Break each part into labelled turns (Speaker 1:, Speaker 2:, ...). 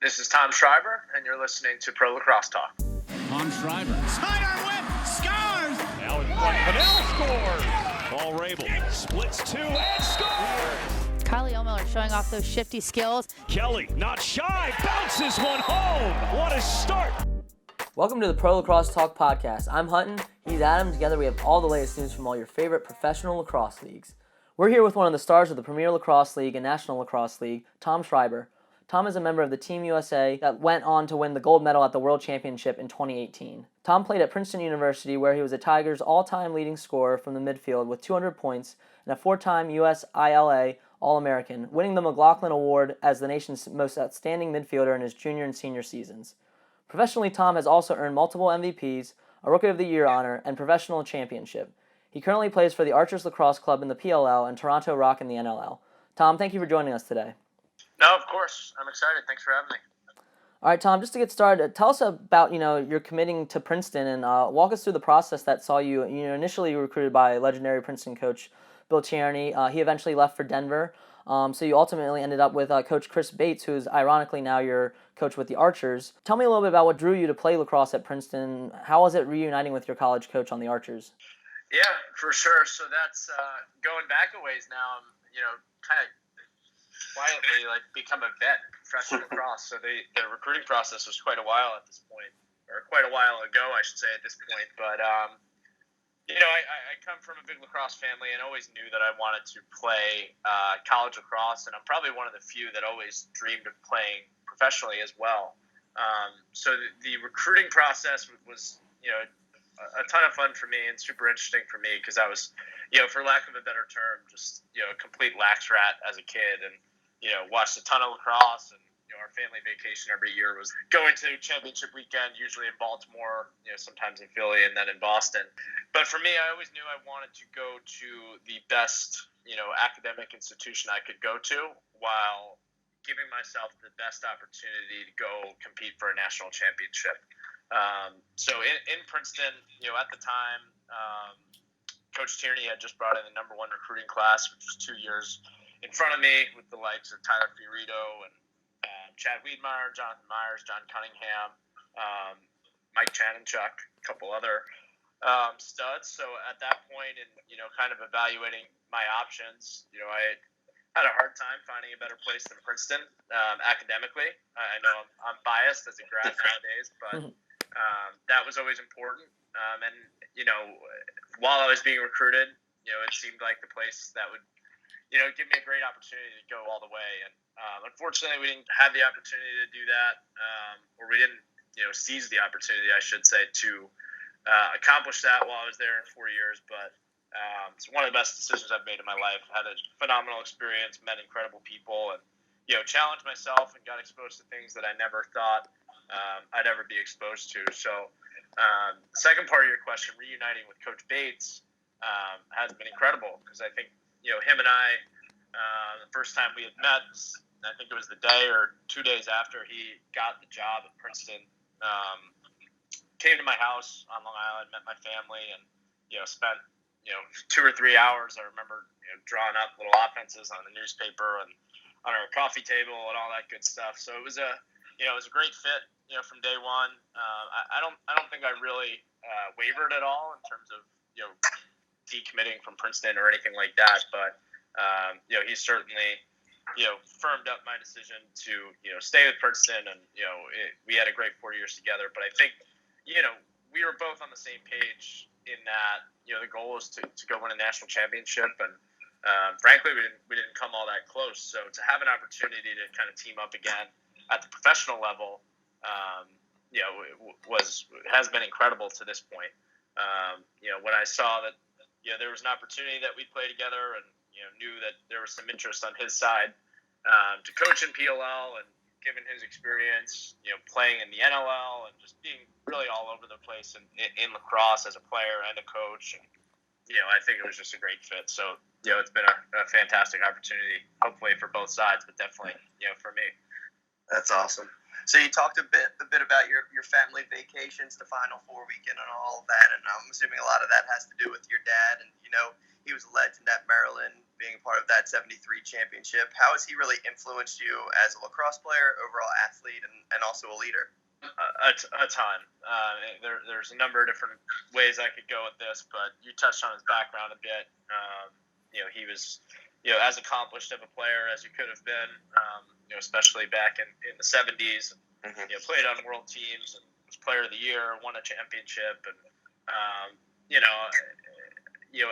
Speaker 1: This is Tom Schreiber, and you're listening to Pro Lacrosse Talk.
Speaker 2: Tom Schreiber.
Speaker 3: Sidearm whip, scores!
Speaker 4: Now in front, Pennell scores! Paul Rabel splits two and scores!
Speaker 5: Kylie O'Miller showing off those shifty skills.
Speaker 4: Kelly, not shy, bounces one home! What a start!
Speaker 6: Welcome to the Pro Lacrosse Talk podcast. I'm Hutton, he's Adam. Together we have all the latest news from all your favorite professional lacrosse leagues. We're here with one of the stars of the Premier Lacrosse League and National Lacrosse League, Tom Schreiber. Tom is a member of the Team USA that went on to win the gold medal at the World Championship in 2018. Tom played at Princeton University, where he was a Tigers all-time leading scorer from the midfield with 200 points and a four-time USILA All-American, winning the McLaughlin Award as the nation's most outstanding midfielder in his junior and senior seasons. Professionally, Tom has also earned multiple MVPs, a Rookie of the Year honor, and professional championship. He currently plays for the Archers Lacrosse Club in the PLL and Toronto Rock in the NLL. Tom, thank you for joining us today.
Speaker 1: No, of course. I'm excited. Thanks for having me.
Speaker 6: All right, Tom, just to get started, tell us about, your committing to Princeton and walk us through the process that saw you, initially recruited by legendary Princeton coach Bill Tierney. He eventually left for Denver, so you ultimately ended up with Coach Chris Bates, who is ironically now your coach with the Archers. Tell me a little bit about what drew you to play lacrosse at Princeton. How was it reuniting with your college coach on the Archers?
Speaker 1: Yeah, for sure. So that's going back a ways now. I'm, kind of quietly become a vet in professional lacrosse. So the recruiting process was quite a while at this point, or quite a while ago, I should say, at this point. But I come from a big lacrosse family and always knew that I wanted to play college lacrosse, and I'm probably one of the few that always dreamed of playing professionally as well. So the recruiting process was a ton of fun for me and super interesting for me because I was, for lack of a better term, just a complete lax rat as a kid, and watched a ton of lacrosse. And our family vacation every year was going to championship weekend, usually in Baltimore, sometimes in Philly, and then in Boston. But for me, I always knew I wanted to go to the best academic institution I could go to, while giving myself the best opportunity to go compete for a national championship. So in Princeton, at the time, Coach Tierney had just brought in the number one recruiting class, which was 2 years in front of me, with the likes of Tyler Fiorito and Chad Wiedmeyer, Jonathan Myers, John Cunningham, Mike Chanenchuk, a couple other studs. So at that point, and kind of evaluating my options, I had a hard time finding a better place than Princeton academically. I know I'm biased as a grad nowadays, but that was always important. And while I was being recruited, it seemed like the place that would give me a great opportunity to go all the way. And unfortunately, we didn't have the opportunity to do that, or we didn't seize the opportunity, I should say, to accomplish that while I was there in 4 years. But it's one of the best decisions I've made in my life. I had a phenomenal experience, met incredible people, and challenged myself and got exposed to things that I never thought I'd ever be exposed to. So the second part of your question, reuniting with Coach Bates, has been incredible, because I think him and I, the first time we had met, I think it was the day or 2 days after he got the job at Princeton, came to my house on Long Island, met my family, and spent 2 or 3 hours. I remember drawing up little offenses on the newspaper and on our coffee table and all that good stuff. So it was a great fit from day one. I don't think I really wavered at all in terms of decommitting from Princeton or anything like that, but he certainly firmed up my decision to stay with Princeton, and we had a great 4 years together. But I think we were both on the same page in that the goal was to go win a national championship, and frankly we didn't come all that close. So to have an opportunity to kind of team up again at the professional level has been incredible to this point. When I saw that there was an opportunity that we'd play together, and knew that there was some interest on his side to coach in PLL, and given his experience playing in the NLL and just being really all over the place in lacrosse as a player and a coach, and I think it was just a great fit. So it's been a fantastic opportunity, hopefully for both sides, but definitely for me.
Speaker 7: That's awesome. So you talked a bit about your family vacations, the Final Four weekend, and all of that, and I'm assuming a lot of that has to do with your dad. And he was a legend at Maryland. being a part of that 73 championship. How has he really influenced you as a lacrosse player, overall athlete, and also a leader?
Speaker 1: A ton. There's a number of different ways I could go with this, but you touched on his background a bit. He was, as accomplished of a player as you could have been, especially back in the 70s. Played on world teams and was player of the year, won a championship, and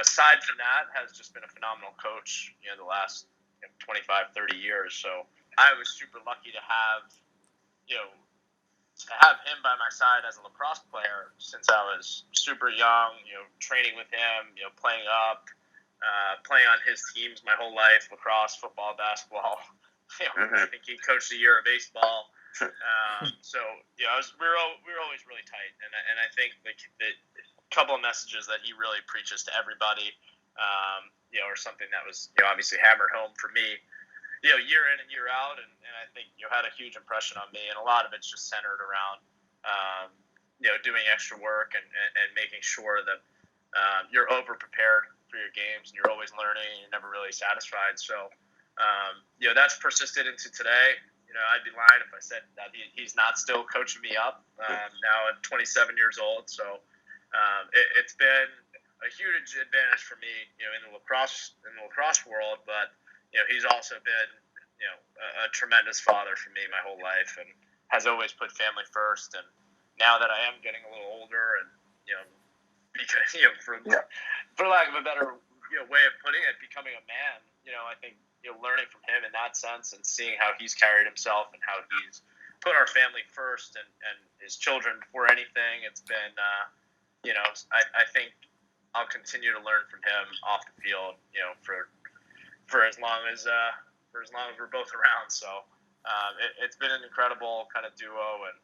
Speaker 1: aside from that, has just been a phenomenal coach. The last 25, 30 years. So I was super lucky to have him by my side as a lacrosse player since I was super young. Training with him, playing up, playing on his teams my whole life: lacrosse, football, basketball. I think he coached a year of baseball. So we were always really tight, and I think the couple of messages that he really preaches to everybody, are something that was obviously hammered home for me, year in and year out, and I think had a huge impression on me, and a lot of it's just centered around doing extra work and making sure that you're over prepared for your games and you're always learning and you're never really satisfied. So that's persisted into today. I'd be lying if I said that he's not still coaching me up now at 27 years old. So it's been a huge advantage for me, in the lacrosse world. But he's also been a tremendous father for me my whole life, and has always put family first. And now that I am getting a little older, and because for lack of a better way of putting it, becoming a man, I think learning from him in that sense and seeing how he's carried himself and how he's put our family first and his children before anything. It's been I think I'll continue to learn from him off the field, for as long as we're both around. So it's been an incredible kind of duo, and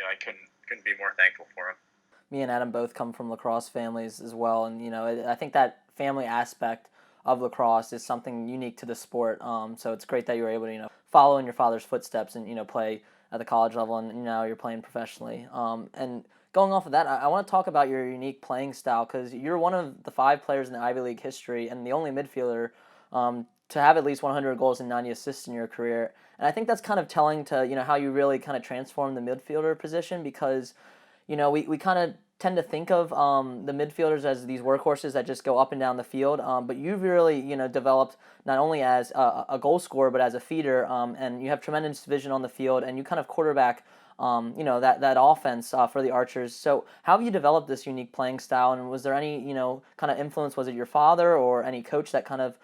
Speaker 1: I couldn't be more thankful for him.
Speaker 6: Me and Adam both come from lacrosse families as well, and I think that family aspect of lacrosse is something unique to the sport. So it's great that you were able to follow in your father's footsteps and play at the college level, and now you're playing professionally. And going off of that, I want to talk about your unique playing style, because you're one of the 5 players in the Ivy League history and the only midfielder to have at least 100 goals and 90 assists in your career. And I think that's kind of telling to how you really kind of transformed the midfielder position, because we kind of tend to think of the midfielders as these workhorses that just go up and down the field, but you've really developed not only as a goal scorer but as a feeder, and you have tremendous vision on the field, and you kind of quarterback that offense for the Archers. So how have you developed this unique playing style, and was there any kind of influence? Was it your father or any coach that kind of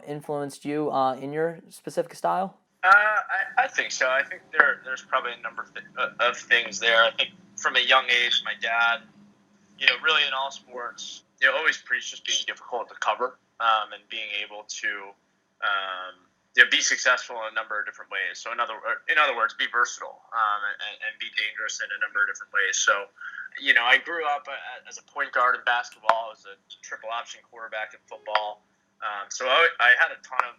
Speaker 6: influenced you in your specific style?
Speaker 1: I think so. I think there's probably a number of things there. I think from a young age, my dad, really in all sports, always preached just being difficult to cover, and being able to be successful in a number of different ways. So in other words, be versatile, and be dangerous in a number of different ways. So, I grew up as a point guard in basketball, as a triple option quarterback in football. So I had a ton of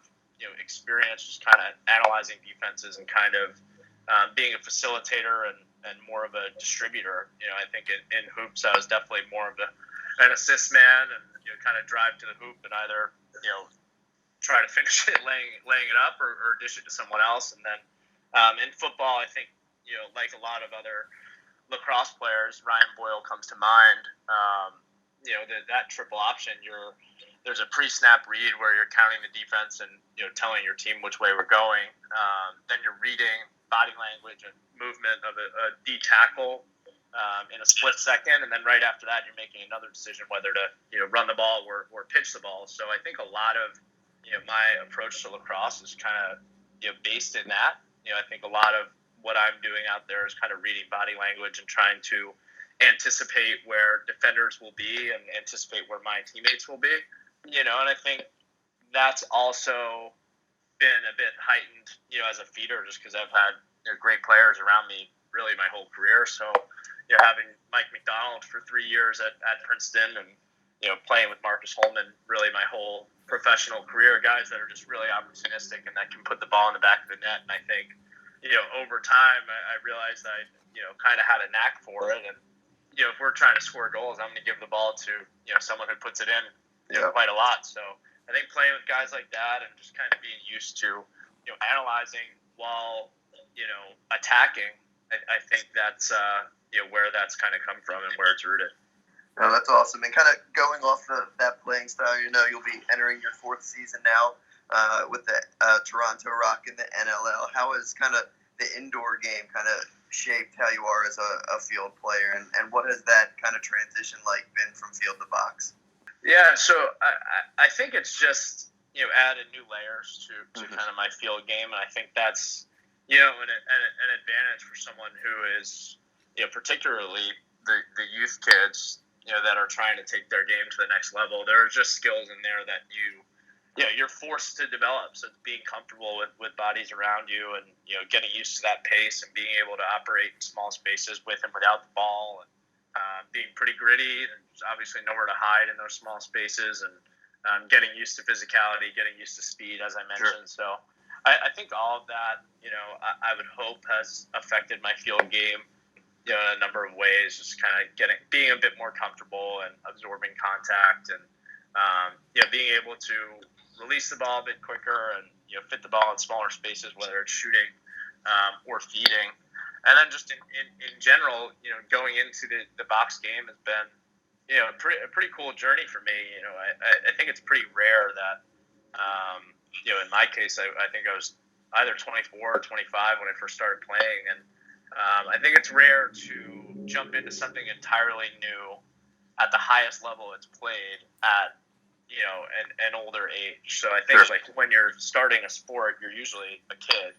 Speaker 1: experience just kind of analyzing defenses and kind of being a facilitator and more of a distributor. I think in hoops I was definitely more of an assist man, and kind of drive to the hoop and either try to finish it laying it up or dish it to someone else. And then in football, I think like a lot of other lacrosse players, Ryan Boyle comes to mind. That triple option, there's a pre-snap read where you're counting the defense and telling your team which way we're going. Then you're reading body language and movement of a D tackle in a split second, and then right after that you're making another decision whether to run the ball or pitch the ball. So I think a lot of my approach to lacrosse is kind of based in that. I think a lot of what I'm doing out there is kind of reading body language and trying to anticipate where defenders will be and anticipate where my teammates will be. And I think that's also been a bit heightened, as a feeder, just because I've had great players around me really my whole career. So, having Mike McDonald for 3 years at Princeton, and playing with Marcus Holman really my whole professional career, guys that are just really opportunistic and that can put the ball in the back of the net. And I think, over time, I realized I, kind of had a knack for it. And if we're trying to score goals, I'm going to give the ball to someone who puts it in. Quite a lot. So I think playing with guys like that and just kind of being used to, analyzing while, attacking, I think that's, where that's kind of come from and where it's rooted.
Speaker 7: No, that's awesome. And kind of going off that playing style, you'll be entering your 4th season now with the Toronto Rock in the NLL. How has kind of the indoor game kind of shaped how you are as a field player, and what has that kind of transition like been from field to box?
Speaker 1: Yeah, so I think it's just, added new layers to kind of my field game, and I think that's, an advantage for someone who is, particularly the youth kids, that are trying to take their game to the next level. There are just skills in there that you're forced to develop. So it's being comfortable with bodies around you and, getting used to that pace and being able to operate in small spaces with and without the ball, and being pretty gritty and obviously nowhere to hide in those small spaces, and getting used to physicality, getting used to speed, as I mentioned. Sure. So I think all of that, I would hope has affected my field game, in a number of ways, just kind of being a bit more comfortable and absorbing contact, and, being able to release the ball a bit quicker and, fit the ball in smaller spaces, whether it's shooting or feeding. And then just in general, going into the box game has been, a pretty cool journey for me. I think it's pretty rare that, in my case, I think I was either 24 or 25 when I first started playing. And I think it's rare to jump into something entirely new at the highest level it's played at, an older age. So I think like when you're starting a sport, you're usually a kid.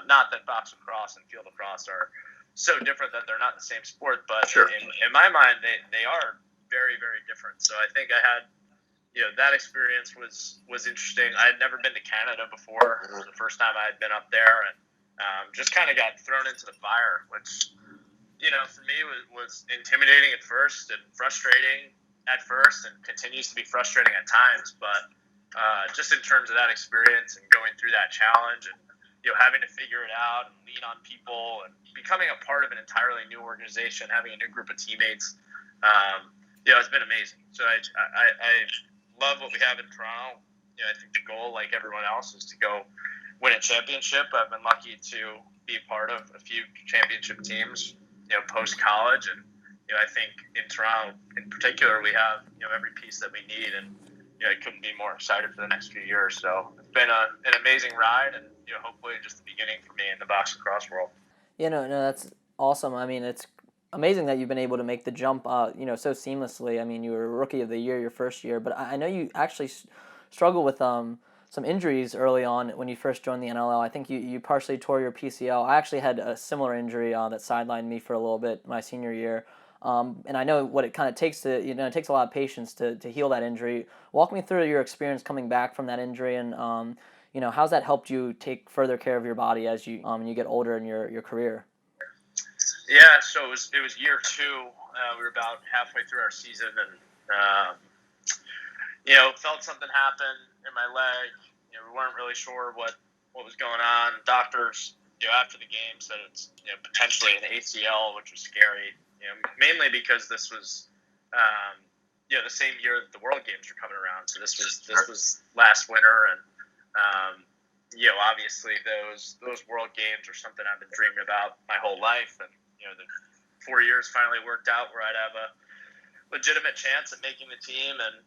Speaker 1: Not that box lacrosse and field lacrosse are so different that they're not the same sport, but in my mind, they are very, very different. So I think I had, that experience was interesting. I had never been to Canada before. It was the first time I had been up there, and just kind of got thrown into the fire, which, for me was intimidating at first and frustrating at first, and continues to be frustrating at times. But just in terms of that experience and going through that challenge and, having to figure it out and lean on people and becoming a part of an entirely new organization, having a new group of teammates, it's been amazing. So I love what we have in Toronto. I think the goal, like everyone else, is to go win a championship. I've been lucky to be a part of a few championship teams, post-college. And, I think in Toronto in particular, we have, every piece that we need. And, I couldn't be more excited for the next few years. So it's been an amazing ride, and, hopefully just the beginning for me in the box lacrosse world.
Speaker 6: No, that's awesome. I mean, it's amazing that you've been able to make the jump, so seamlessly. I mean, you were Rookie of the Year your first year, but I know you actually struggled with some injuries early on when you first joined the NLL. I think you partially tore your PCL. I actually had a similar injury that sidelined me for a little bit my senior year. And I know what it kind of takes to, it takes a lot of patience to heal that injury. Walk me through your experience coming back from that injury, and how's that helped you take further care of your body as you get older in your career?
Speaker 1: Yeah, so it was year 2. We were about halfway through our season, and felt something happen in my leg. We weren't really sure what was going on. Doctors, after the game said it's potentially an ACL, which was scary. Mainly because this was the same year that the World Games were coming around. So this was last winter, and obviously those World Games are something I've been dreaming about my whole life, and the 4 years finally worked out where I'd have a legitimate chance at making the team, and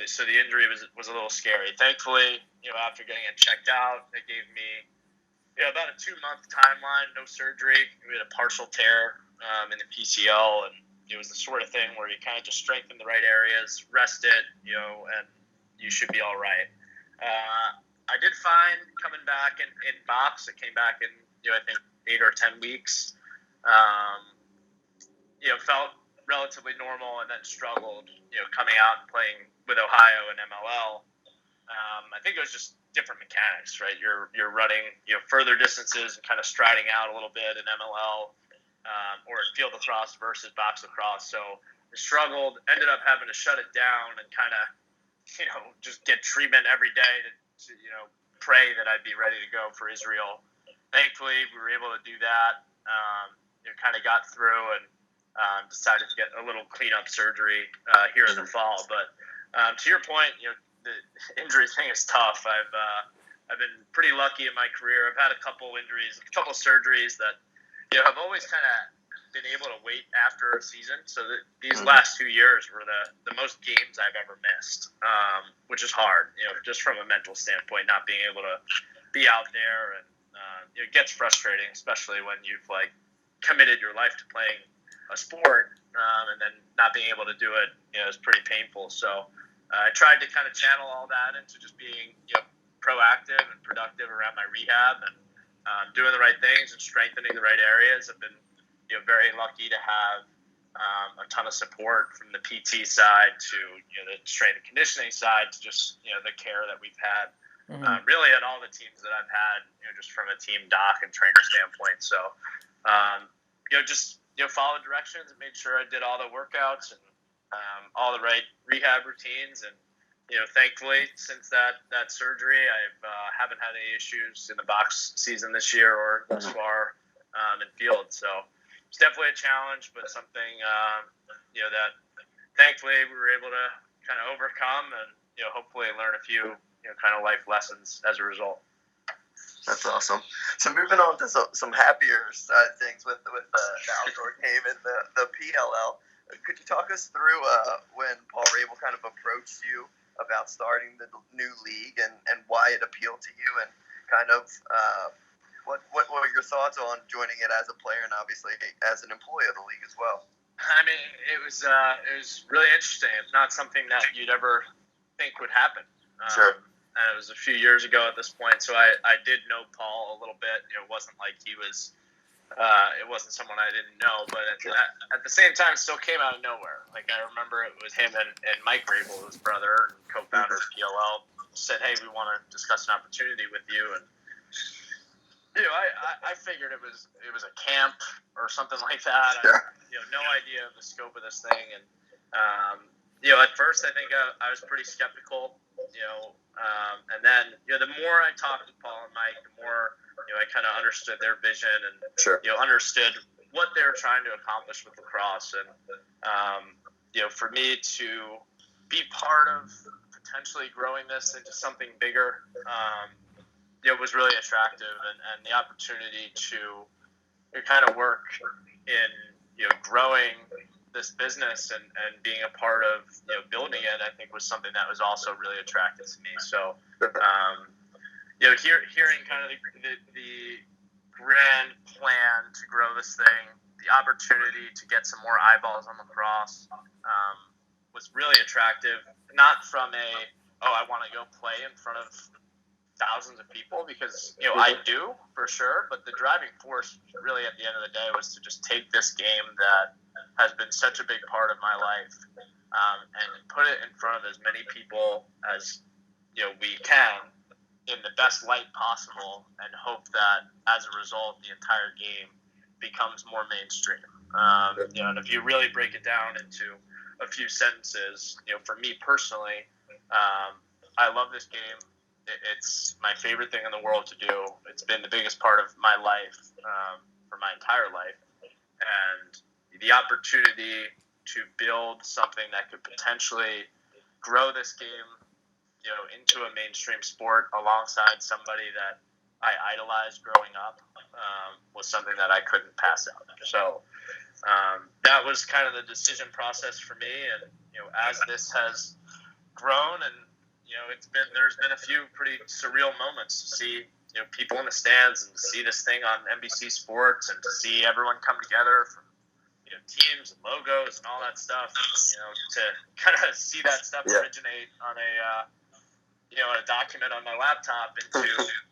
Speaker 1: so the injury was a little scary. Thankfully, after getting it checked out, they gave me about a 2-month timeline, no surgery. We had a partial tear in the PCL, and it was the sort of thing where you kind of just strengthen the right areas, rest it, and you should be all right. I did fine coming back in box. It came back in, I think 8 or 10 weeks. Felt relatively normal, and then struggled, coming out and playing with Ohio and MLL. I think it was just different mechanics, right? You're running, further distances and kind of striding out a little bit in MLL, or in field lacrosse versus box lacrosse. So I struggled, ended up having to shut it down and kind of, just get treatment every day to pray that I'd be ready to go for Israel. Thankfully, we were able to do that. Kind of got through and decided to get a little cleanup surgery here in the fall. But To your point, the injury thing is tough. I've been pretty lucky in my career. I've had a couple injuries, a couple surgeries that have always kind of been able to wait after a season. So these last 2 years were the most games I've ever missed, which is hard. Just from a mental standpoint, not being able to be out there, and it gets frustrating, especially when you've committed your life to playing a sport, and then not being able to do it, is pretty painful. So I tried to kind of channel all that into just being, proactive and productive around my rehab and doing the right things and strengthening the right areas. I've been, very lucky to have a ton of support from the PT side to, the strength and conditioning side to just, the care that we've had. Really at all the teams that I've had, just from a team doc and trainer standpoint. So, just followed directions and made sure I did all the workouts and all the right rehab routines. And thankfully, since that surgery, I haven't had any issues in the box season this year or thus far in field. So it's definitely a challenge, but something that thankfully we were able to kind of overcome and hopefully learn a few kind of life lessons as a result.
Speaker 7: That's awesome. So moving on to some happier things with the outdoor game and the PLL. Could you talk us through when Paul Rabel kind of approached you about starting the new league and why it appealed to you, and kind of what were your thoughts on joining it as a player and obviously as an employee of the league as well?
Speaker 1: I mean, it was really interesting. It's not something that you'd ever think would happen.
Speaker 7: Sure.
Speaker 1: And it was a few years ago at this point, so I did know Paul a little bit. It wasn't like he was, it wasn't someone I didn't know, but at the same time, it still came out of nowhere. I remember it was him and Mike Rabel, his brother and co-founder of PLL, said, "Hey, we want to discuss an opportunity with you." And I figured it was a camp or something like that.
Speaker 7: Sure.
Speaker 1: No idea of the scope of this thing, and at first I think I was pretty skeptical. And then the more I talked to Paul and Mike, the more I kind of understood their vision and
Speaker 7: Sure.
Speaker 1: Understood what they were trying to accomplish with lacrosse. And for me to be part of potentially growing this into something bigger, was really attractive, and the opportunity to kind of work in growing this business and being a part of building it, I think was something that was also really attractive to me. So hearing kind of the grand plan to grow this thing, the opportunity to get some more eyeballs on lacrosse was really attractive. Not from I want to go play in front of thousands of people, because I do for sure, but the driving force really at the end of the day was to just take this game that has been such a big part of my life, and put it in front of as many people as we can in the best light possible, and hope that as a result the entire game becomes more mainstream. And if you really break it down into a few sentences, for me personally, I love this game. It's my favorite thing in the world to do. It's been the biggest part of my life for my entire life, and the opportunity to build something that could potentially grow this game, into a mainstream sport alongside somebody that I idolized growing up, was something that I couldn't pass up. So that was kind of the decision process for me. And as this has grown, and there's been a few pretty surreal moments to see people in the stands and to see this thing on NBC Sports and to see everyone come together from teams and logos and all that stuff, to kind of see that stuff originate on a document on my laptop into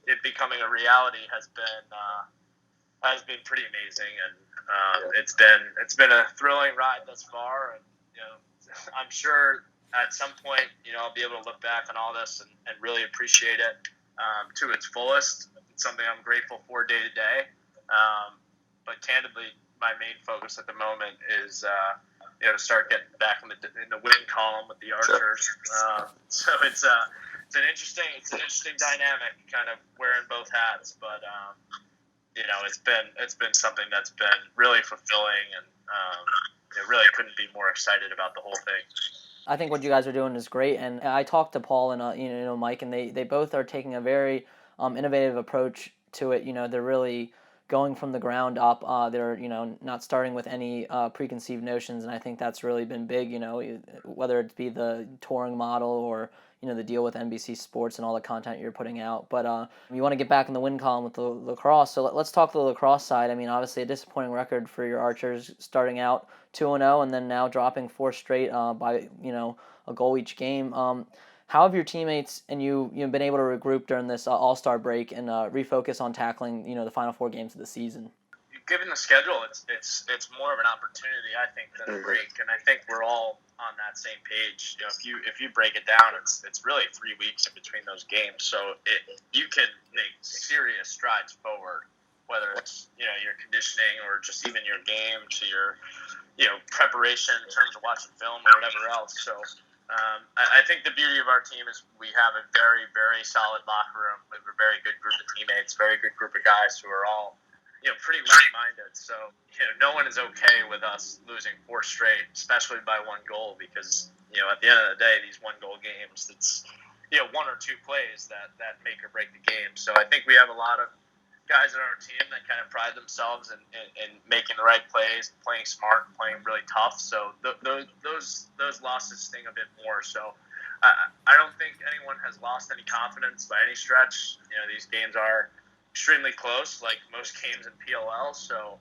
Speaker 1: it becoming a reality has been pretty amazing. And it's been a thrilling ride thus far. And I'm sure at some point I'll be able to look back on all this and really appreciate it to its fullest. It's something I'm grateful for day to day. But candidly, my main focus at the moment is to start getting back in the win column with the archers. So it's an interesting dynamic, kind of wearing both hats. But it's been something that's been really fulfilling, and really couldn't be more excited about the whole thing.
Speaker 6: I think what you guys are doing is great, and I talked to Paul and Mike, and they both are taking a very innovative approach to it. They're really going from the ground up. They're not starting with any preconceived notions, and I think that's really been big. Whether it be the touring model or the deal with NBC Sports and all the content you're putting out. But you want to get back in the win column with the lacrosse. So let's talk the lacrosse side. I mean, obviously a disappointing record for your Archers, starting out 2-0 and then now dropping 4 straight by a goal each game. How have your teammates and you been able to regroup during this All-Star break and refocus on tackling the final 4 games of the season?
Speaker 1: Given the schedule, it's more of an opportunity, I think, than a break, and I think we're all on that same page. If you break it down, it's really 3 weeks in between those games, so you can make serious strides forward, whether it's your conditioning or just even your game to your preparation in terms of watching film or whatever else. So I think the beauty of our team is we have a very, very solid locker room. We have a very good group of teammates, very good group of guys who are all pretty like-minded. So no one is okay with us losing 4 straight, especially by 1 goal, because at the end of the day, these 1-goal games, it's 1 or 2 plays that make or break the game. So I think we have a lot of guys on our team that kind of pride themselves in making the right plays, playing smart, playing really tough. So those losses sting a bit more. So I don't think anyone has lost any confidence by any stretch. These games are extremely close, like most games in PLL. So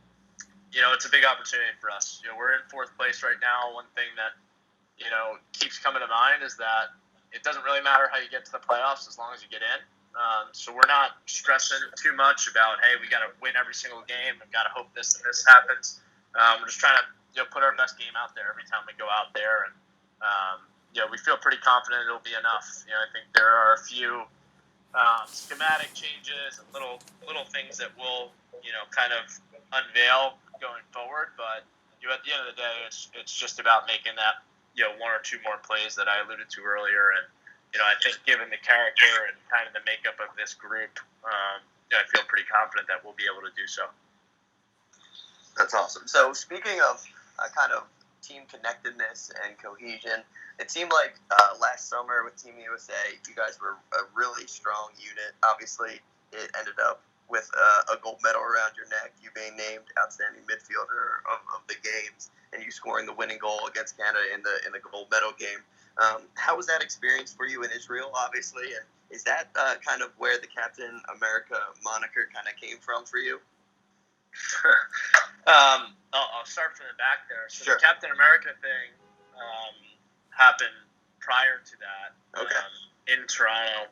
Speaker 1: it's a big opportunity for us. We're in 4th place right now. One thing that keeps coming to mind is that it doesn't really matter how you get to the playoffs as long as you get in. So we're not stressing too much about, hey, we got to win every single game and got to hope this and this happens. We're just trying to put our best game out there every time we go out there, and we feel pretty confident it'll be enough. I think there are a few schematic changes and little things that we'll kind of unveil going forward, but at the end of the day, it's just about making that 1 or 2 more plays that I alluded to earlier. And I think given the character and kind of the makeup of this group, I feel pretty confident that we'll be able to do so.
Speaker 7: That's awesome. So speaking of kind of team connectedness and cohesion, it seemed like last summer with Team USA, you guys were a really strong unit. Obviously, it ended up with a gold medal around your neck, you being named outstanding midfielder of the games, and you scoring the winning goal against Canada in the gold medal game. How was that experience for you in Israel, obviously, and is that kind of where the Captain America moniker kind of came from for you?
Speaker 1: I'll start from the back there. So
Speaker 7: Sure.
Speaker 1: The Captain America thing happened prior to that.
Speaker 7: Okay.
Speaker 1: In Toronto.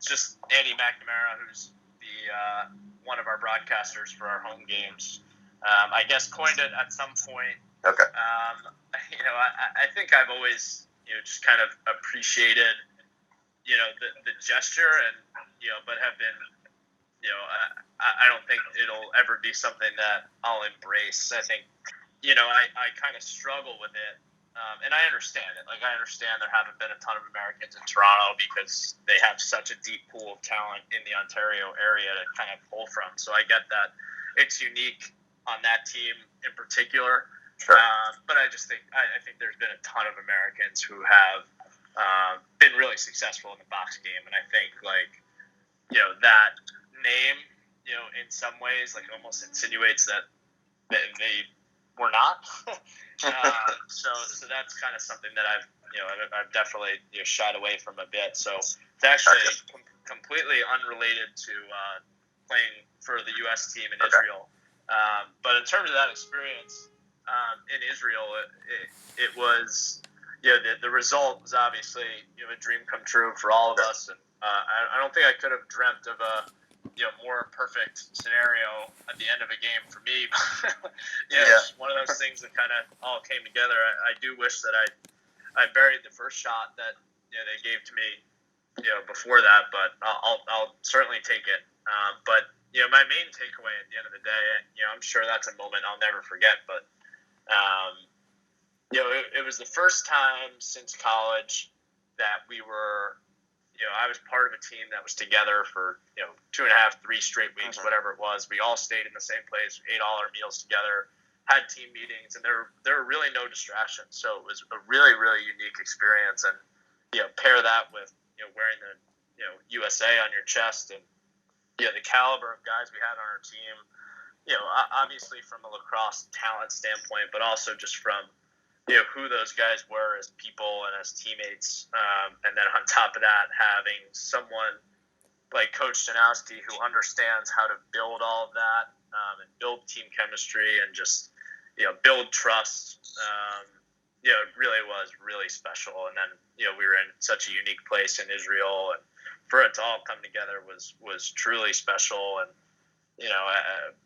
Speaker 1: Just Andy McNamara, who's the one of our broadcasters for our home games, I guess coined it at some point.
Speaker 7: Okay.
Speaker 1: I think I've always just kind of appreciated the gesture and but have been I don't think it'll ever be something that I'll embrace. I think I kind of struggle with it. And I understand it. Like, I understand there haven't been a ton of Americans in Toronto because they have such a deep pool of talent in the Ontario area to kind of pull from. So I get that it's unique on that team in particular.
Speaker 7: Sure.
Speaker 1: But I just think I think there's been a ton of Americans who have been really successful in the box game, and I think that name in some ways almost insinuates that they were not. So that's kind of something that I've definitely shied away from a bit. So it's actually completely unrelated to playing for the U.S. team in Israel. But in terms of that experience in Israel, it was the result was obviously a dream come true for all of us, and I don't think I could have dreamt of a more perfect scenario at the end of a game for me. It's one of those things that kind of all came together. I do wish that I buried the first shot that they gave to me before that, but I'll certainly take it. But my main takeaway at the end of the day, I'm sure that's a moment I'll never forget, but it was the first time since college that we were I was part of a team that was together for 2.5, 3 straight weeks, whatever it was. We all stayed in the same place, ate all our meals together. had team meetings, and there were really no distractions. So it was a really, really unique experience. And, pair that with, wearing the, USA on your chest and, the caliber of guys we had on our team, obviously from a lacrosse talent standpoint, but also just from, who those guys were as people and as teammates. And then on top of that, having someone like Coach Janowski who understands how to build all of that and build team chemistry and just, build trust, it really was really special. And then, we were in such a unique place in Israel, and for it to all come together was truly special. And,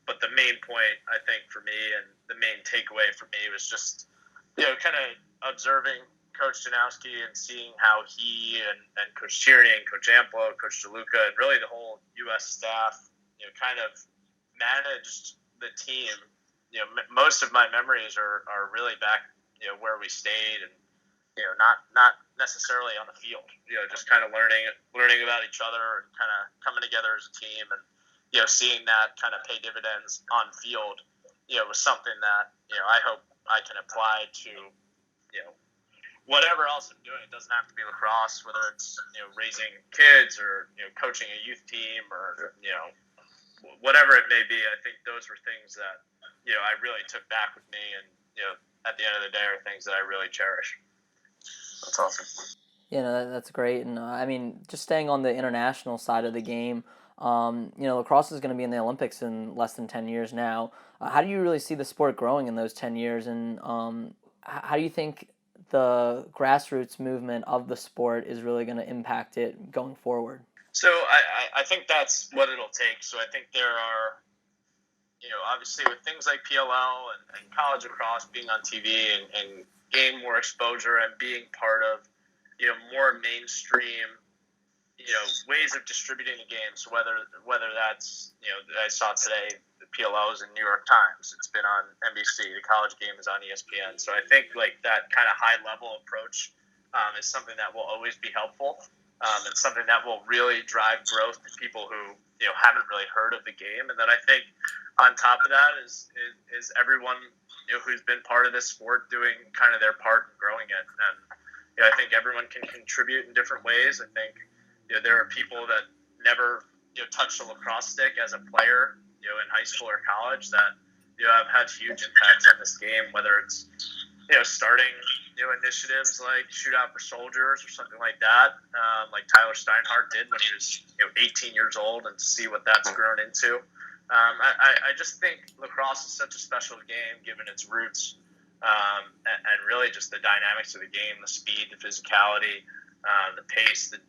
Speaker 1: but the main point, I think, for me, and the main takeaway for me was just, kind of observing Coach Janowski and seeing how he and Coach Tierney and Coach Amplo, Coach DeLuca, and really the whole U.S. staff, kind of managed the team. Most of my memories are really back, where we stayed and, not necessarily on the field, just kind of learning about each other and kind of coming together as a team and, seeing that kind of pay dividends on field, was something that, I hope I can apply to, whatever else I'm doing. It doesn't have to be lacrosse, whether it's, raising kids or, coaching a youth team or, whatever it may be. I think those were things that, I really took back with me, and, at the end of the day are things that I really cherish. That's awesome.
Speaker 6: That's great. And I mean, just staying on the international side of the game, lacrosse is going to be in the Olympics in less than 10 years now. How do you really see the sport growing in those 10 years? And how do you think the grassroots movement of the sport is really going to impact it going forward?
Speaker 1: So I think that's what it'll take. So I think there are, obviously with things like PLL and college lacrosse being on TV and gain more exposure and being part of, more mainstream, ways of distributing the game. So whether that's, I saw today, the PLL is in New York Times. It's been on NBC. The college game is on ESPN. So I think like that kind of high level approach is something that will always be helpful. And something that will really drive growth to people who, haven't really heard of the game. And then I think on top of that is everyone, who's been part of this sport doing kind of their part in growing it. And, I think everyone can contribute in different ways. I think, there are people that never, touched a lacrosse stick as a player, in high school or college that, have had huge impacts on this game, whether it's, starting, initiatives like Shoot Out for Soldiers or something like that, like Tyler Steinhardt did when he was, 18 years old, and to see what that's grown into. I just think lacrosse is such a special game given its roots, and really just the dynamics of the game, the speed, the physicality, the pace, the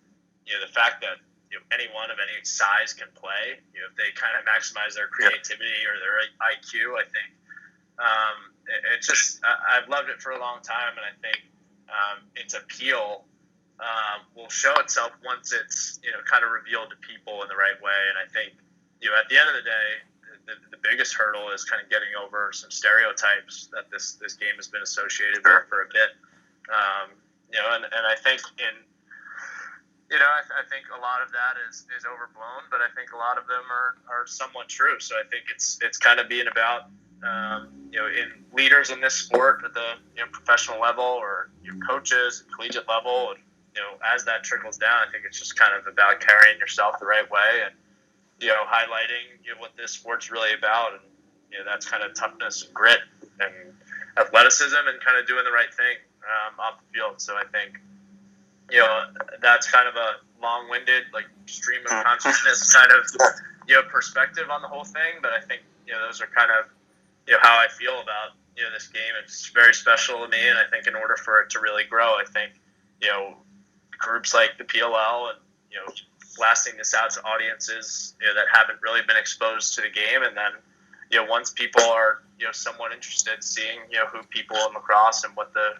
Speaker 1: fact that anyone of any size can play. If they kind of maximize their creativity or their IQ, I think it's just I've loved it for a long time, and I think its appeal will show itself once it's kind of revealed to people in the right way. And I think at the end of the day, the biggest hurdle is kind of getting over some stereotypes that this game has been associated with for a bit. And I think I think a lot of that is overblown, but I think a lot of them are somewhat true. So I think it's kind of being about in leaders in this sport at the professional level or coaches, collegiate level, and as that trickles down, I think it's just kind of about carrying yourself the right way and highlighting what this sport's really about, and that's kind of toughness and grit and athleticism and kind of doing the right thing off the field. So I think that's kind of a long-winded stream of consciousness kind of perspective on the whole thing, but I think those are kind of how I feel about this game. It's very special to me, and I think in order for it to really grow, I think groups like the PLL and blasting this out to audiences that haven't really been exposed to the game, and then once people are somewhat interested, seeing who people in lacrosse and what the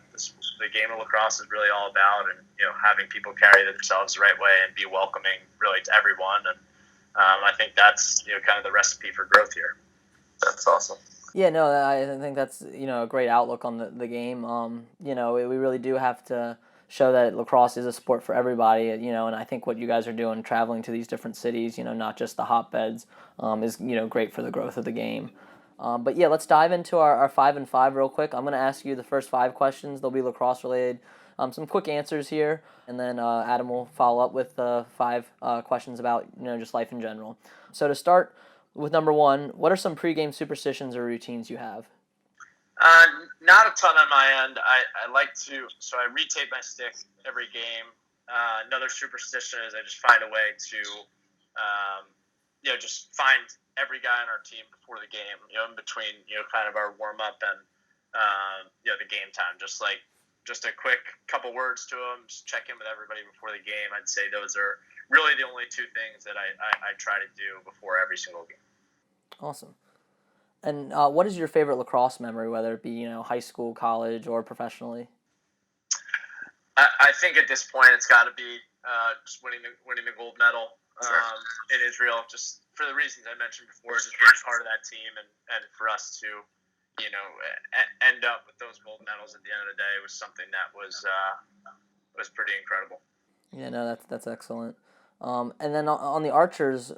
Speaker 1: game of lacrosse is really all about, and having people carry themselves the right way and be welcoming really to everyone, and I think that's kind of the recipe for growth here. That's awesome.
Speaker 6: Yeah, no, I think that's a great outlook on the game. We really do have to show that lacrosse is a sport for everybody, and I think what you guys are doing, traveling to these different cities, not just the hotbeds, is great for the growth of the game. But yeah, let's dive into our 5 and 5 real quick. I'm going to ask you the first 5 questions. They'll be lacrosse related. Some quick answers here, and then Adam will follow up with 5 questions about just life in general. So to start with number 1, what are some pregame superstitions or routines you have?
Speaker 1: Not a ton on my end. I like to, so I retape my stick every game. Another superstition is I just find a way to, just find every guy on our team before the game, in between, kind of our warm up and, the game time. Just a quick couple words to them, just check in with everybody before the game. I'd say those are really the only 2 things that I try to do before every single game.
Speaker 6: Awesome. And what is your favorite lacrosse memory, whether it be, high school, college, or professionally?
Speaker 1: I think at this point it's got to be just winning the gold medal in Israel, just for the reasons I mentioned before, just being part of that team and for us to, end up with those gold medals at the end of the day was something that was pretty incredible.
Speaker 6: Yeah, no, that's excellent. And then on the archers,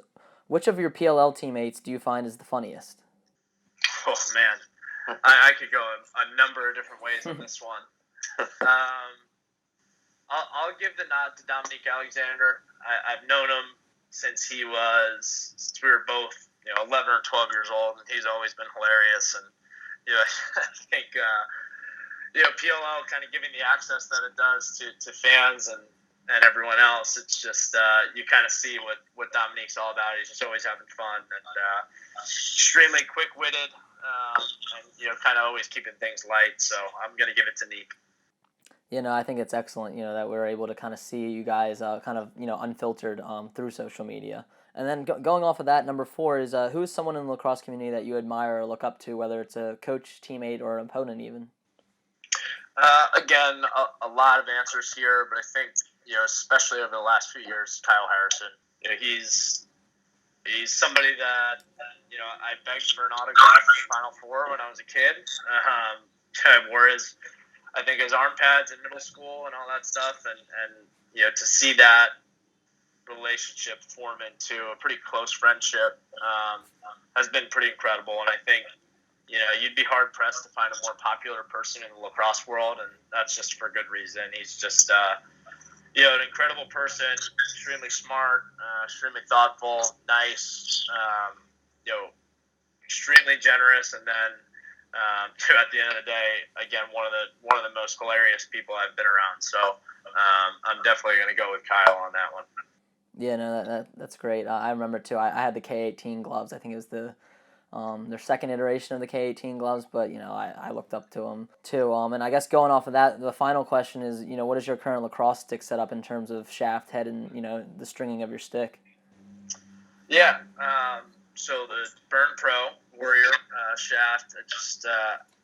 Speaker 6: which of your PLL teammates do you find is the funniest?
Speaker 1: Oh man, I could go a number of different ways on this one. I'll give the nod to Dominique Alexander. I've known him since we were both 11 or 12 years old, and he's always been hilarious. And I think PLL kind of giving the access that it does to fans and everyone else. It's just you kind of see what Dominique's all about. He's just always having fun and extremely quick-witted, and kind of always keeping things light. So I'm gonna give it to Neek.
Speaker 6: I think it's excellent, that we're able to kind of see you guys kind of, unfiltered through social media. And then going off of that, number 4 is who is someone in the lacrosse community that you admire or look up to, whether it's a coach, teammate, or an opponent even?
Speaker 1: Again, a lot of answers here, but I think, especially over the last few years, Kyle Harrison. He's somebody that, I begged for an autograph in the Final Four when I was a kid. I wore his arm pads in middle school and all that stuff, and to see that relationship form into a pretty close friendship has been pretty incredible. And I think you'd be hard pressed to find a more popular person in the lacrosse world, and that's just for good reason. He's just an incredible person, extremely smart, extremely thoughtful, nice, extremely generous, and then at the end of the day, again, one of the most hilarious people I've been around. So I'm definitely going to go with Kyle on that one.
Speaker 6: Yeah, no, that's great. I remember too. I had the K18 gloves. I think it was their second iteration of the K18 gloves, but I looked up to them too. And I guess going off of that, the final question is, what is your current lacrosse stick setup in terms of shaft, head, and the stringing of your stick?
Speaker 1: Yeah. So the Burn Pro Warrior shaft.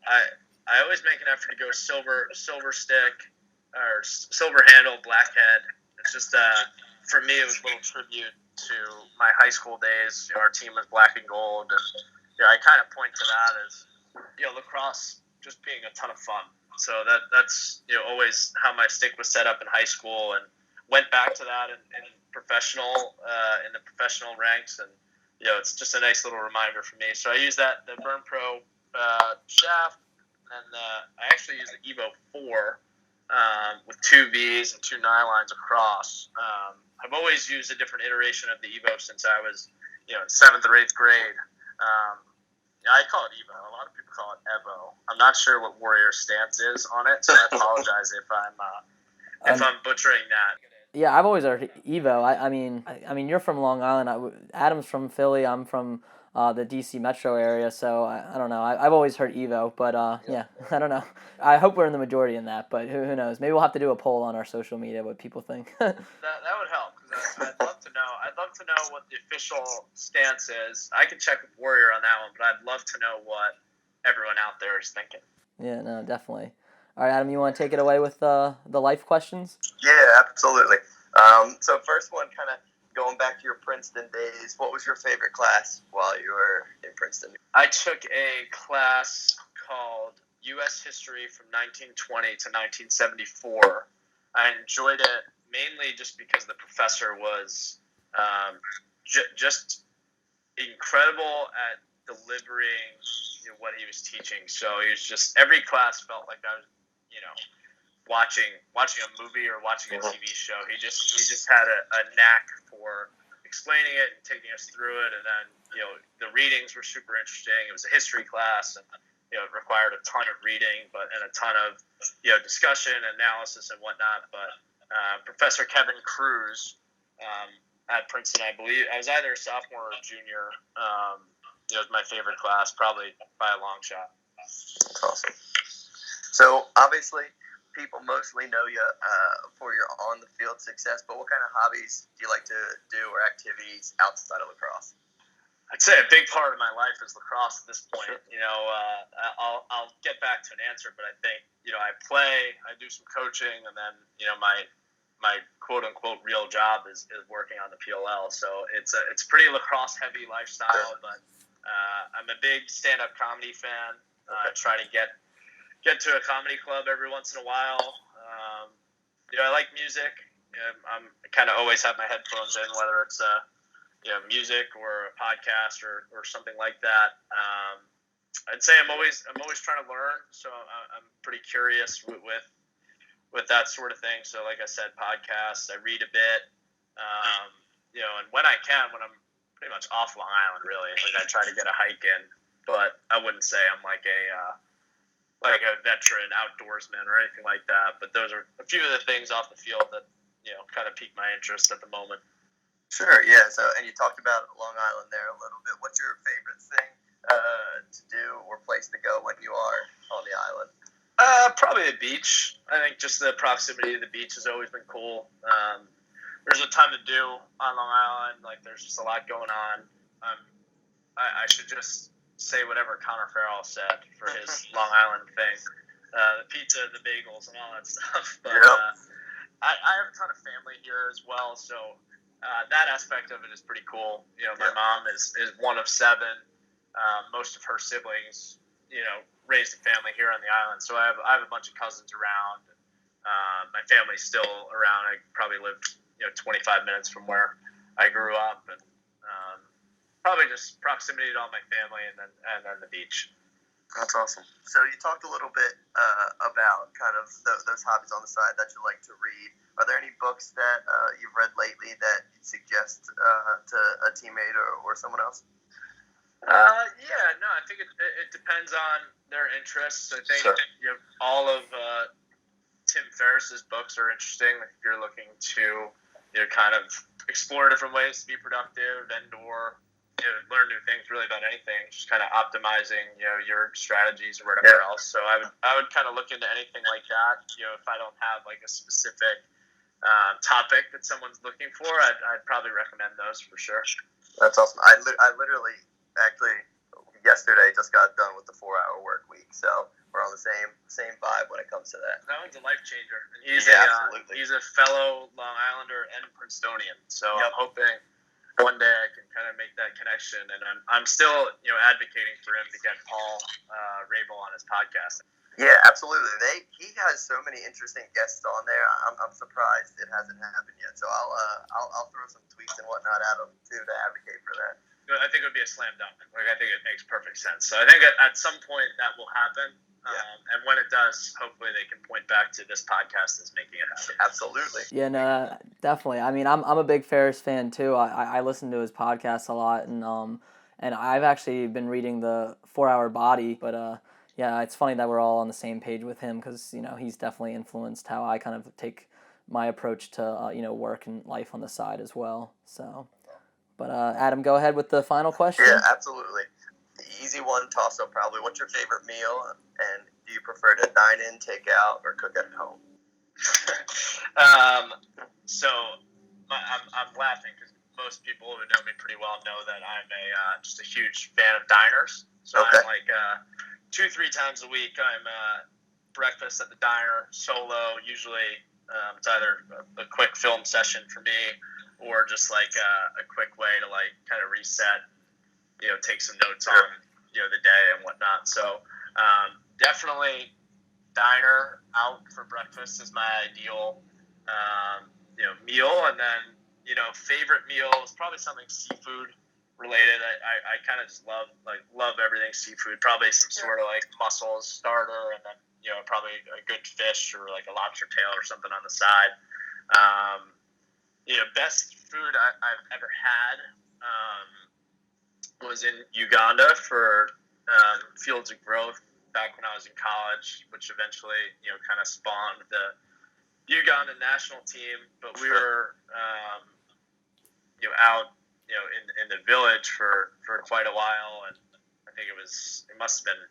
Speaker 1: I always make an effort to go silver stick or silver handle, black head. It's just for me, it was a little tribute to my high school days. Our team was black and gold, and I kind of point to that as lacrosse just being a ton of fun. So that's always how my stick was set up in high school, and went back to that in professional in the professional ranks, and it's just a nice little reminder for me. So I use the Burn Pro shaft, and I actually use the EVO 4 with 2 V's and 2 nylons across. I've always used a different iteration of the EVO since I was in 7th or 8th grade. I call it EVO. A lot of people call it EVO. I'm not sure what Warrior stance is on it, so I apologize if I'm butchering that.
Speaker 6: Yeah, I've always heard EVO. I mean, you're from Long Island. Adam's from Philly. I'm from the DC metro area, so I don't know. I've always heard EVO, but yeah, I don't know. I hope we're in the majority in that, but who knows? Maybe we'll have to do a poll on our social media what people think.
Speaker 1: That would help, because I'd love to know. I'd love to know what the official stance is. I can check with Warrior on that one, but I'd love to know what everyone out there is thinking.
Speaker 6: Yeah, no, definitely. All right, Adam, you want to take it away with the life questions?
Speaker 7: Yeah, absolutely. So first one, kind of going back to your Princeton days, what was your favorite class while you were in Princeton?
Speaker 1: I took a class called U.S. History from 1920 to 1974. I enjoyed it mainly just because the professor was just incredible at delivering what he was teaching. So he was just, every class felt like I was, watching a movie or watching a TV show. He just had a knack for explaining it and taking us through it. And then, the readings were super interesting. It was a history class, and it required a ton of reading, and a ton of discussion, analysis, and whatnot. But Professor Kevin Cruz at Princeton, I believe, I was either a sophomore or junior. It was my favorite class, probably by a long shot.
Speaker 7: That's awesome. So obviously, people mostly know you for your on-the-field success, but what kind of hobbies do you like to do or activities outside of lacrosse?
Speaker 1: I'd say a big part of my life is lacrosse at this point. I'll get back to an answer, but I think, I play, I do some coaching, and then, my quote-unquote real job is working on the PLL. So it's a pretty lacrosse-heavy lifestyle, but I'm a big stand-up comedy fan. I try to get to a comedy club every once in a while. I like music. I'm kind of always have my headphones in, whether it's music or a podcast or something like that. I'd say I'm always trying to learn, so I'm pretty curious with that sort of thing. So like I said, podcasts. I read a bit, and when I can, when I'm pretty much off Long Island, really, I try to get a hike in. But I wouldn't say I'm like a veteran outdoorsman or anything like that. But those are a few of the things off the field that kind of pique my interest at the moment.
Speaker 7: Sure, yeah. So, and you talked about Long Island there a little bit. What's your favorite thing to do or place to go when you are on the island?
Speaker 1: Probably the beach. I think just the proximity to the beach has always been cool. There's a ton to do on Long Island. Like, there's just a lot going on. I should just say whatever Connor Farrell said for his Long Island thing. The pizza, the bagels, and all that stuff. But I have a ton of family here as well, so that aspect of it is pretty cool. My mom is one of 7. Most of her siblings, raised a family here on the island, so I have a bunch of cousins around. My family's still around. I probably lived 25 minutes from where I grew up, and probably just proximity to all my family, and then the beach.
Speaker 7: That's awesome. So you talked a little bit about kind of those hobbies on the side that you like to read. Are there any books that you've read lately that you'd suggest to a teammate or someone else?
Speaker 1: I think it depends on their interests. I think all of Tim Ferriss's books are interesting if you're looking to kind of explore different ways to be productive and/or learn new things really about anything, just kind of optimizing your strategies or whatever else. So I would kind of look into anything like that. If I don't have like a specific topic that someone's looking for, I'd probably recommend those for sure.
Speaker 7: That's awesome. I literally actually yesterday just got done with the 4-hour work week, so we're on the same vibe when it comes to that.
Speaker 1: That one's a life changer. And he's a fellow Long Islander and Princetonian, so I'm hoping one day I can kind of make that connection, and I'm still advocating for him to get Paul Rabel on his podcast.
Speaker 7: Yeah, absolutely. He has so many interesting guests on there. I'm surprised it hasn't happened yet. So I'll throw some tweets and whatnot at him too to advocate for that.
Speaker 1: I think it would be a slam dunk. I think it makes perfect sense. So I think at some point that will happen. And when it does, hopefully they can point back to this podcast as making it happen.
Speaker 7: Absolutely.
Speaker 6: Yeah, no, definitely. I mean, I'm a big Ferris fan too. I listen to his podcast a lot, and I've actually been reading the 4-Hour Body. But yeah, it's funny that we're all on the same page with him because he's definitely influenced how I kind of take my approach to work and life on the side as well. So, but Adam, go ahead with the final question.
Speaker 7: Yeah, absolutely. The easy one, toss up probably. What's your favorite meal, and do you prefer to dine in, take out, or cook at home?
Speaker 1: So I'm laughing because most people who know me pretty well know that I'm just a huge fan of diners. So I'm like 2-3 times a week. I'm breakfast at the diner solo. Usually it's either a quick film session for me or just like a quick way to like kind of reset. Take some notes on, the day and whatnot. So, definitely diner out for breakfast is my ideal, meal. And then, favorite meal is probably something seafood. related. I kind of just love everything seafood. Probably some sort of like mussels starter, and then probably a good fish or like a lobster tail or something on the side. Best food I've ever had was in Uganda for Fields of Growth back when I was in college, which eventually kind of spawned the Uganda national team. But we were out in the village for quite a while, and I think it must have been,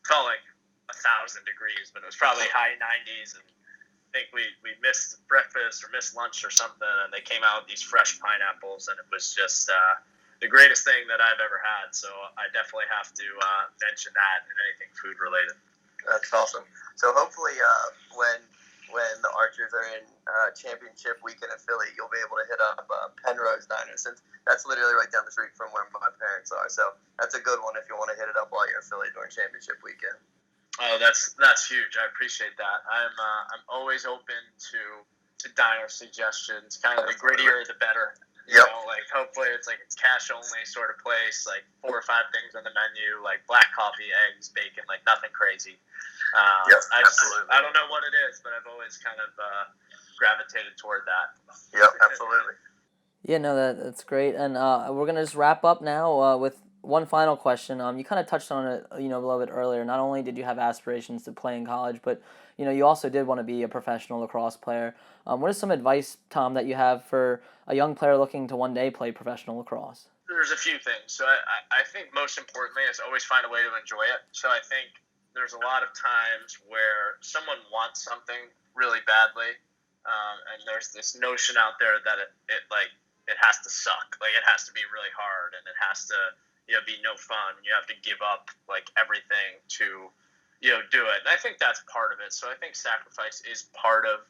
Speaker 1: felt like 1,000 degrees, but it was probably high 90s, and I think we missed breakfast or missed lunch or something, and they came out with these fresh pineapples, and it was just the greatest thing that I've ever had. So I definitely have to mention that in anything food related.
Speaker 7: That's awesome. So hopefully when the Archers are in championship weekend in Philly, you'll be able to hit up Penrose Diner, since that's literally right down the street from where my parents are. So that's a good one if you want to hit it up while you're in Philly during championship weekend.
Speaker 1: Oh, that's huge. I appreciate that. I'm always open to diner suggestions. Kind of the grittier, the better.
Speaker 7: Yep.
Speaker 1: Like hopefully it's cash only sort of place, like 4 or 5 things on the menu, like black coffee, eggs, bacon, like nothing crazy.
Speaker 7: Absolutely.
Speaker 1: I don't know what it is, but I've always kind of gravitated toward that.
Speaker 7: Yep, absolutely.
Speaker 6: Yeah, no, that's great. And we're going to just wrap up now with one final question. You kind of touched on it, a little bit earlier. Not only did you have aspirations to play in college, but, you also did want to be a professional lacrosse player. What is some advice, Tom, that you have for a young player looking to one day play professional lacrosse?
Speaker 1: There's a few things. So I think most importantly is always find a way to enjoy it. So I think there's a lot of times where someone wants something really badly, and there's this notion out there that it has to suck, like it has to be really hard, and it has to be no fun. You have to give up everything to do it. And I think that's part of it. So I think sacrifice is part of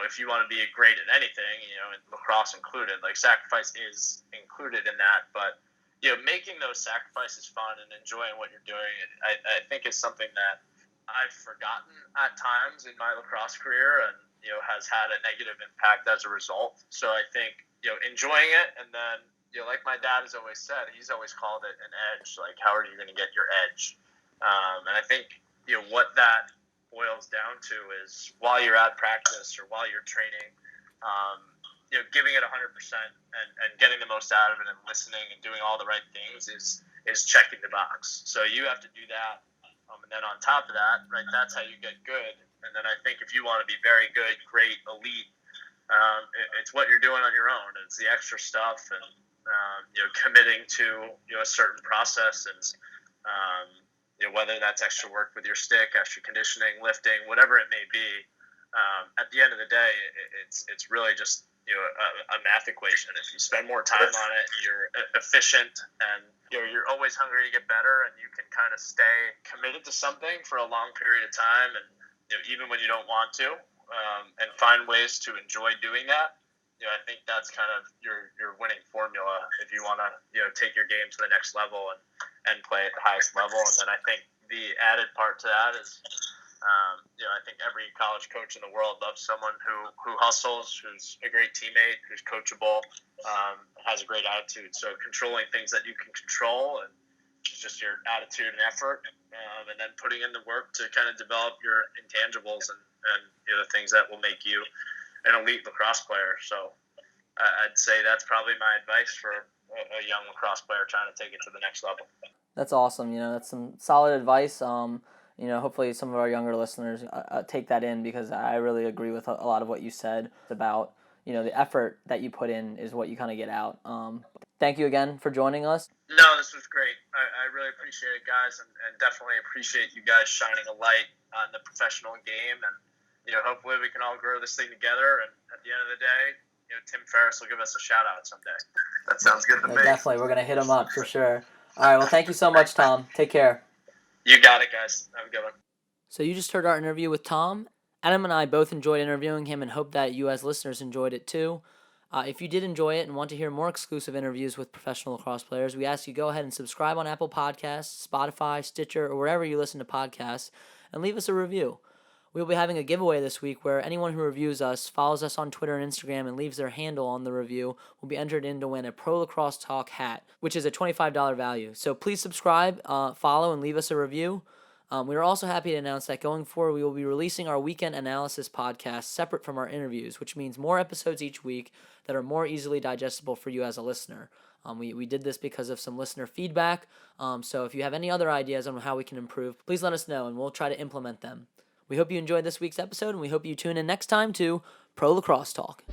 Speaker 1: if you want to be great at anything, and lacrosse included, sacrifice is included in that. But making those sacrifices fun and enjoying what you're doing, I think is something that I've forgotten at times in my lacrosse career, and has had a negative impact as a result. So I think enjoying it, and then like my dad has always said, he's always called it an edge. Like, how are you going to get your edge? And I think what that boils down to is while you're at practice or while you're training, giving it 100% and getting the most out of it and listening and doing all the right things is checking the box. So you have to do that. And then on top of that, right, that's how you get good. And then I think if you want to be very good, great, elite, it's what you're doing on your own. It's the extra stuff and, committing to, a certain process and, whether that's extra work with your stick, extra conditioning, lifting, whatever it may be. At the end of the day, it's really just a math equation. If you spend more time on it, you're efficient, and you're always hungry to get better, and you can kind of stay committed to something for a long period of time, and even when you don't want to, and find ways to enjoy doing that. I think that's kind of your winning formula if you want to take your game to the next level and play at the highest level. And then I think the added part to that is I think every college coach in the world loves someone who hustles, who's a great teammate, who's coachable, has a great attitude. So controlling things that you can control, and just your attitude and effort, and then putting in the work to kind of develop your intangibles and the things that will make you an elite lacrosse player. So I'd say that's probably my advice for a young lacrosse player trying to take it to the next level. That's
Speaker 6: awesome. That's some solid advice. Hopefully some of our younger listeners take that in, because I really agree with a lot of what you said about, the effort that you put in is what you kind of get out. Thank you again for joining us.
Speaker 1: No, this was great. I really appreciate it, guys, and definitely appreciate you guys shining a light on the professional game. And, hopefully we can all grow this thing together. And at the end of the day, Tim Ferriss will give us a shout out someday.
Speaker 7: That sounds good to me.
Speaker 6: Definitely. We're going to hit him up for sure. All right. Well, thank you so much, Tom. Take care.
Speaker 1: You got it, guys. Have a good one.
Speaker 6: So you just heard our interview with Tom. Adam and I both enjoyed interviewing him and hope that you as listeners enjoyed it too. If you did enjoy it and want to hear more exclusive interviews with professional lacrosse players, we ask you go ahead and subscribe on Apple Podcasts, Spotify, Stitcher, or wherever you listen to podcasts, and leave us a review. We'll be having a giveaway this week where anyone who reviews us, follows us on Twitter and Instagram, and leaves their handle on the review will be entered in to win a Pro Lacrosse Talk hat, which is a $25 value. So please subscribe, follow, and leave us a review. We are also happy to announce that going forward, we will be releasing our weekend analysis podcast separate from our interviews, which means more episodes each week that are more easily digestible for you as a listener. We did this because of some listener feedback, so if you have any other ideas on how we can improve, please let us know and we'll try to implement them. We hope you enjoyed this week's episode, and we hope you tune in next time to Pro Lacrosse Talk.